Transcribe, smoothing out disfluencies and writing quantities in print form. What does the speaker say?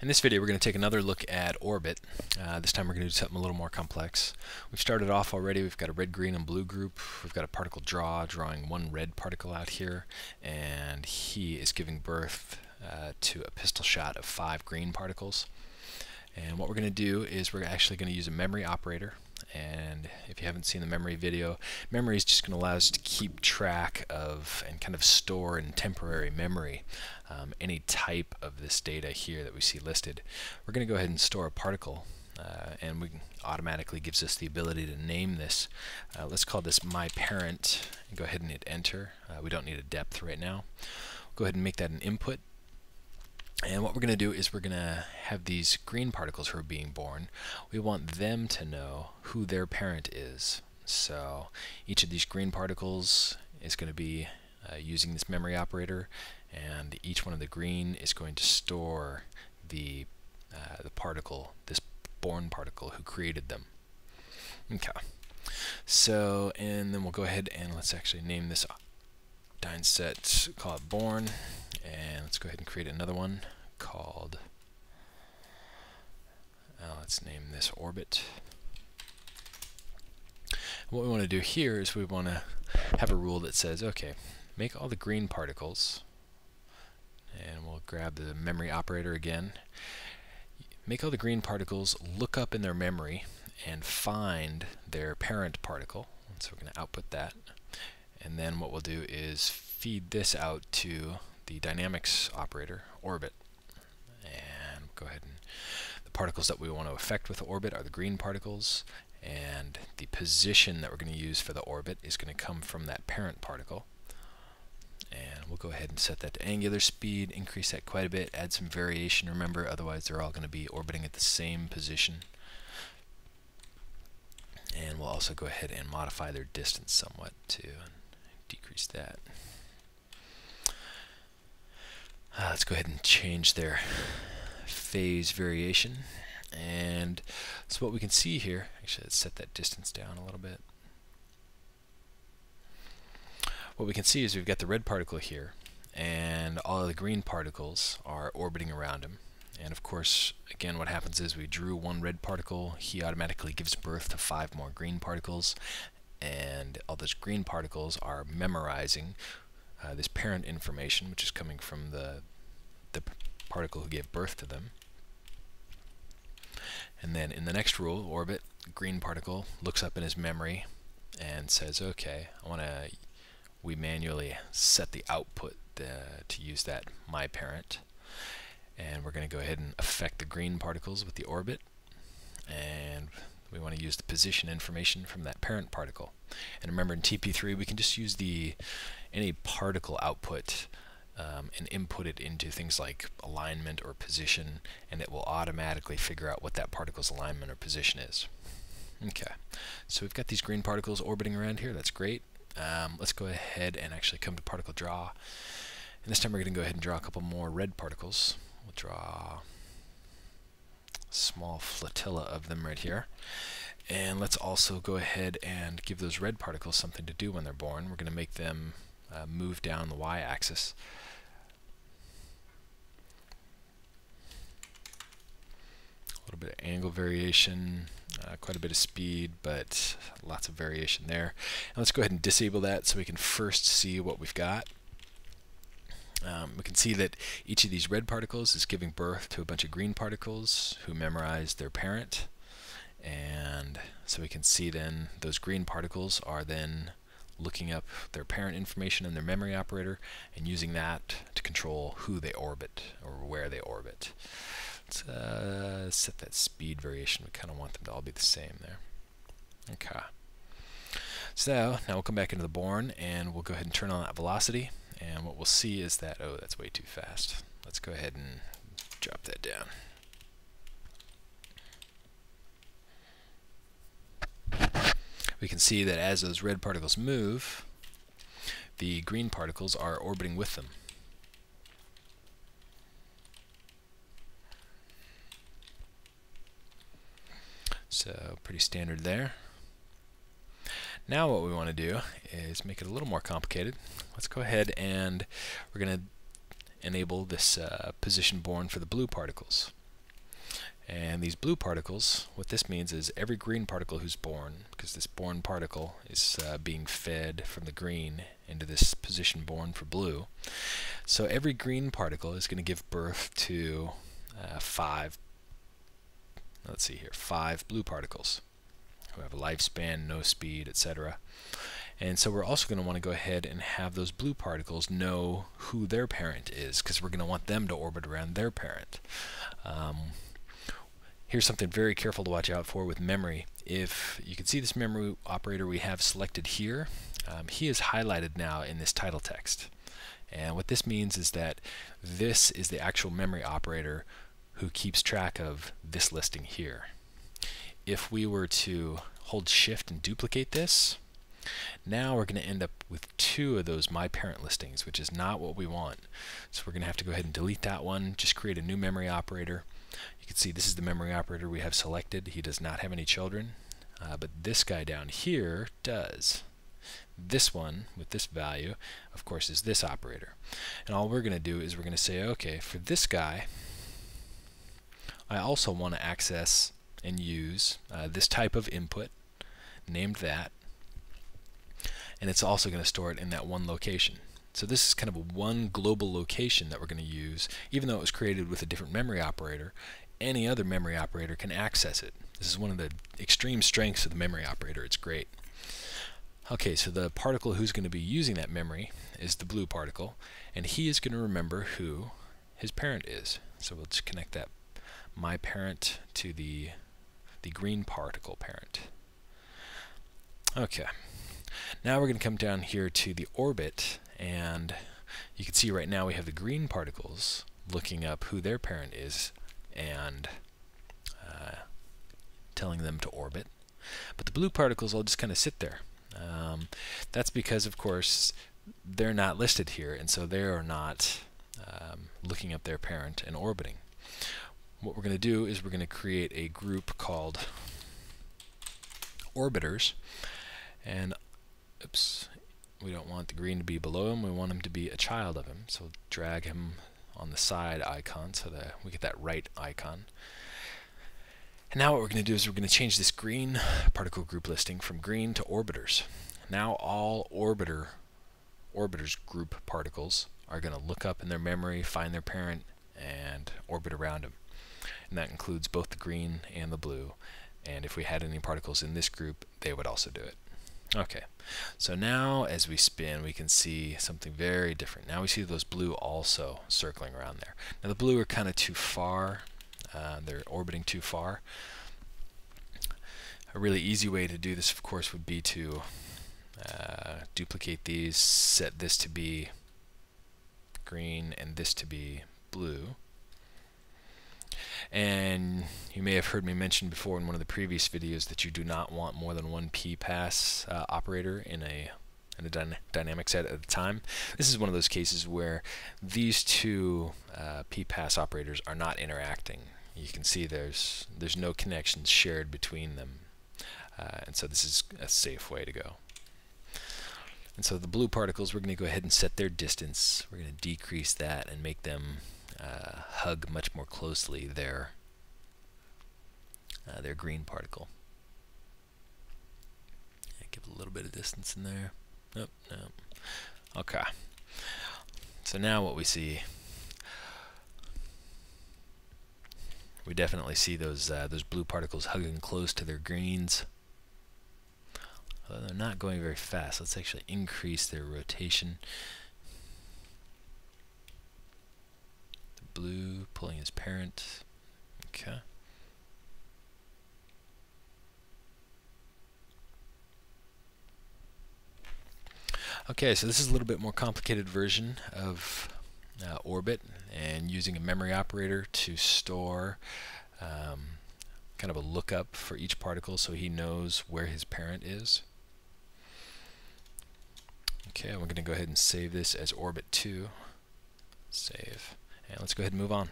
In this video we're going to take another look at orbit. This time we're going to do something a little more complex. We've started off already. We've got a red, green, and blue group. We've got a particle drawing one red particle out here, and he is giving birth to a pistol shot of 5 green particles. And what we're going to do is we're actually going to use a memory operator. And if you haven't seen the memory video, memory is just going to allow us to keep track of and kind of store in temporary memory any type of this data here that we see listed. We're going to go ahead and store a particle, and we automatically gives us the ability to name this. Let's call this my parent, and go ahead and hit enter. We don't need a depth right now. Go ahead and make that an input. And what we're going to do is we're going to have these green particles who are being born. We want them to know who their parent is. So each of these green particles is going to be using this memory operator, and each one of the green is going to store the particle, this born particle, who created them. Okay. So, and then we'll go ahead and let's actually name this DynSet, call it born, and let's go ahead and create another one called, let's name this orbit. What we want to do here is we want to have a rule that says, okay, make all the green particles, and we'll grab the memory operator again, make all the green particles look up in their memory and find their parent particle. So we're going to output that, and then what we'll do is feed this out to the dynamics operator, orbit, and go ahead and the particles that we want to affect with the orbit are the green particles, and the position that we're going to use for the orbit is going to come from that parent particle. And we'll go ahead and set that to angular speed, increase that quite a bit, add some variation, remember, otherwise they're all going to be orbiting at the same position. And we'll also go ahead and modify their distance somewhat to decrease that. Let's go ahead and change their phase variation. And so what we can see here, actually let's set that distance down a little bit. What we can see is we've got the red particle here, and all of the green particles are orbiting around him. And of course, again, what happens is we drew one red particle, he automatically gives birth to 5 more green particles, and all those green particles are memorizing this parent information, which is coming from the particle who gave birth to them. And then in the next rule, orbit, green particle looks up in his memory and says, okay, we manually set the output to use that my parent, and we're going to go ahead and affect the green particles with the orbit, and we want to use the position information from that parent particle. And remember, in TP3 we can just use any particle output and input it into things like alignment or position, and it will automatically figure out what that particle's alignment or position is. Okay, so we've got these green particles orbiting around here. That's great. Let's go ahead and actually come to particle draw, and this time we're going to go ahead and draw a couple more red particles. We'll draw a small flotilla of them right here, and let's also go ahead and give those red particles something to do when they're born. We're going to make them move down the y-axis. A little bit of angle variation, quite a bit of speed, but lots of variation there. And let's go ahead and disable that so we can first see what we've got. We can see that each of these red particles is giving birth to a bunch of green particles who memorize their parent, and so we can see then those green particles are then looking up their parent information in their memory operator and using that to control who they orbit or where they orbit. Let's set that speed variation. We kind of want them to all be the same there. Okay. So now we'll come back into the born, and we'll go ahead and turn on that velocity, and what we'll see is that, oh, that's way too fast. Let's go ahead and drop that down. We can see that as those red particles move, the green particles are orbiting with them. So pretty standard there. Now what we want to do is make it a little more complicated. Let's go ahead and we're going to enable this position born for the blue particles. And these blue particles, what this means is every green particle who's born, because this born particle is being fed from the green into this position born for blue. So every green particle is going to give birth to five blue particles who have a lifespan, no speed, etc. And so we're also going to want to go ahead and have those blue particles know who their parent is, because we're going to want them to orbit around their parent. Here's something very careful to watch out for with memory. If you can see this memory operator we have selected here, he is highlighted now in this title text. And what this means is that this is the actual memory operator who keeps track of this listing here. If we were to hold shift and duplicate this, now we're going to end up with two of those my parent listings, which is not what we want. So we're going to have to go ahead and delete that one, just create a new memory operator. You can see this is the memory operator we have selected. He does not have any children, but this guy down here does. This one with this value, of course, is this operator. And all we're going to do is we're going to say, okay, for this guy, I also want to access and use this type of input, named that, and it's also going to store it in that one location. So this is kind of a one global location that we're going to use. Even though it was created with a different memory operator, any other memory operator can access it. This is one of the extreme strengths of the memory operator. It's great. Okay, so the particle who's going to be using that memory is the blue particle, and he is going to remember who his parent is. So we'll just connect that my parent to the green particle parent. Okay, now we're going to come down here to the orbit, and you can see right now we have the green particles looking up who their parent is and telling them to orbit. But the blue particles will just kind of sit there. That's because, of course, they're not listed here, and so they are not looking up their parent and orbiting. What we're going to do is we're going to create a group called orbiters, and oops, we don't want the green to be below him, we want him to be a child of him. So drag him on the side icon so that we get that right icon. And now what we're going to do is we're going to change this green particle group listing from green to orbiters. Now all orbiters group particles are going to look up in their memory, find their parent, and orbit around him. And that includes both the green and the blue. And if we had any particles in this group, they would also do it. Okay, so now as we spin, we can see something very different. Now we see those blue also circling around there. Now the blue are kind of too far. They're orbiting too far. A really easy way to do this, of course, would be to duplicate these, set this to be green and this to be blue. And you may have heard me mention before in one of the previous videos that you do not want more than one p-pass operator in a dynamic set at a time. This is one of those cases where these two p-pass operators are not interacting. You can see there's no connections shared between them, and so this is a safe way to go. And so the blue particles, we're going to go ahead and set their distance. We're going to decrease that and make them hug much more closely their green particle. Give a little bit of distance in there. Nope, nope. Okay. So now what we see, we definitely see those blue particles hugging close to their greens. Although they're not going very fast. Let's actually increase their rotation. The blue pulling his parent. Okay. Okay, so this is a little bit more complicated version of Orbit, and using a memory operator to store kind of a lookup for each particle so he knows where his parent is. Okay, we're going to go ahead and save this as Orbit 2. Save. And let's go ahead and move on.